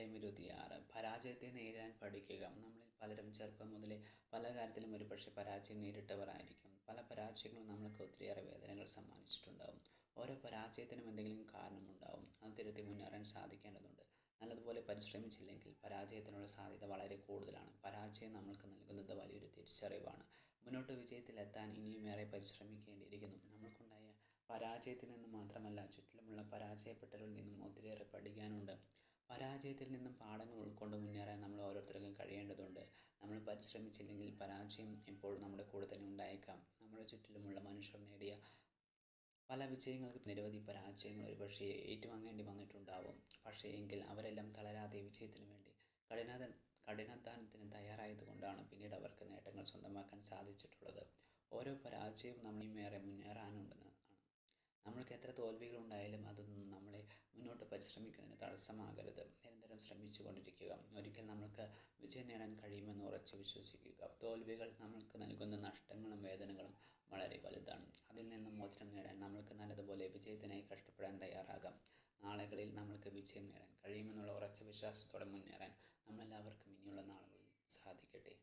അധ്യായം 26. പരാജയത്തെ നേരിടാൻ പഠിക്കുക. നമ്മളിൽ പലരും ചെറുപ്പം മുതലേ പല കാര്യത്തിലും ഒരുപക്ഷെ പരാജയം നേരിട്ടവരായിരിക്കും. പല പരാജയങ്ങളും നമ്മൾക്ക് ഒത്തിരിയേറെ വേദനകൾ സമ്മാനിച്ചിട്ടുണ്ടാകും. ഓരോ പരാജയത്തിനും എന്തെങ്കിലും കാരണമുണ്ടാകും. അത് തിരുത്തി മുന്നേറാൻ സാധിക്കേണ്ടതുണ്ട്. നല്ലതുപോലെ പരിശ്രമിച്ചില്ലെങ്കിൽ പരാജയത്തിനുള്ള സാധ്യത വളരെ കൂടുതലാണ്. പരാജയം നമ്മൾക്ക് നൽകുന്നത് വലിയൊരു തിരിച്ചറിവാണ്. മുന്നോട്ട് വിജയത്തിലെത്താൻ ഇനിയുമേറെ പരിശ്രമിക്കേണ്ടിയിരിക്കുന്നു. നമ്മൾക്കുണ്ടായ പരാജയത്തിൽ നിന്ന് മാത്രമല്ല, ചുറ്റിലുമുള്ള പരാജയപ്പെട്ടവരിൽ നിന്നും ഒത്തിരിയേറെ പഠിക്കാനുണ്ട്. പരാജയത്തിൽ നിന്നും പാഠങ്ങൾ ഉൾക്കൊണ്ട് മുന്നേറാൻ നമ്മൾ ഓരോരുത്തർക്കും കഴിയേണ്ടതുണ്ട്. നമ്മൾ പരിശ്രമിച്ചില്ലെങ്കിൽ പരാജയം എപ്പോഴും നമ്മുടെ കൂടെ തന്നെ ഉണ്ടായേക്കാം. നമ്മുടെ ചുറ്റിലുമുള്ള മനുഷ്യർ നേടിയ പല വിജയങ്ങൾക്ക് നിരവധി പരാജയങ്ങൾ ഒരുപക്ഷെ ഏറ്റുവാങ്ങേണ്ടി വന്നിട്ടുണ്ടാവും. പക്ഷേ എങ്കിൽ അവരെല്ലാം തളരാതെ വിജയത്തിന് വേണ്ടി കഠിനാധ്വാനത്തിന് തയ്യാറായതുകൊണ്ടാണ് പിന്നീട് അവർക്ക് നേട്ടങ്ങൾ സ്വന്തമാക്കാൻ സാധിച്ചിട്ടുള്ളത്. ഓരോ പരാജയവും നമ്മളേറെ മുന്നേറാനുണ്ടെന്ന് ആണ്. നമ്മൾക്ക് എത്ര തോൽവികളുണ്ടായാലും അതൊന്നും നമ്മളെ മുന്നോട്ട് പരിശ്രമിക്കുന്നതിന് തടസ്സമാകരുത്. നിരന്തരം ശ്രമിച്ചു കൊണ്ടിരിക്കുക. ഒരിക്കൽ നമ്മൾക്ക് വിജയം നേടാൻ കഴിയുമെന്ന് ഉറച്ചു വിശ്വസിക്കുക. തോൽവികൾ നമ്മൾക്ക് നൽകുന്ന നഷ്ടങ്ങളും വേദനകളും വളരെ വലുതാണ്. അതിൽ നിന്നും മോചനം നേടാൻ നമ്മൾക്ക് നല്ലതുപോലെ വിജയത്തിനായി കഷ്ടപ്പെടാൻ തയ്യാറാകാം. നാളുകളിൽ നമ്മൾക്ക് വിജയം നേടാൻ കഴിയുമെന്നുള്ള ഉറച്ച വിശ്വാസത്തോടെ മുന്നേറാൻ നമ്മളെല്ലാവർക്കും ഇനിയുള്ള നാളുകളിൽ സാധിക്കട്ടെ.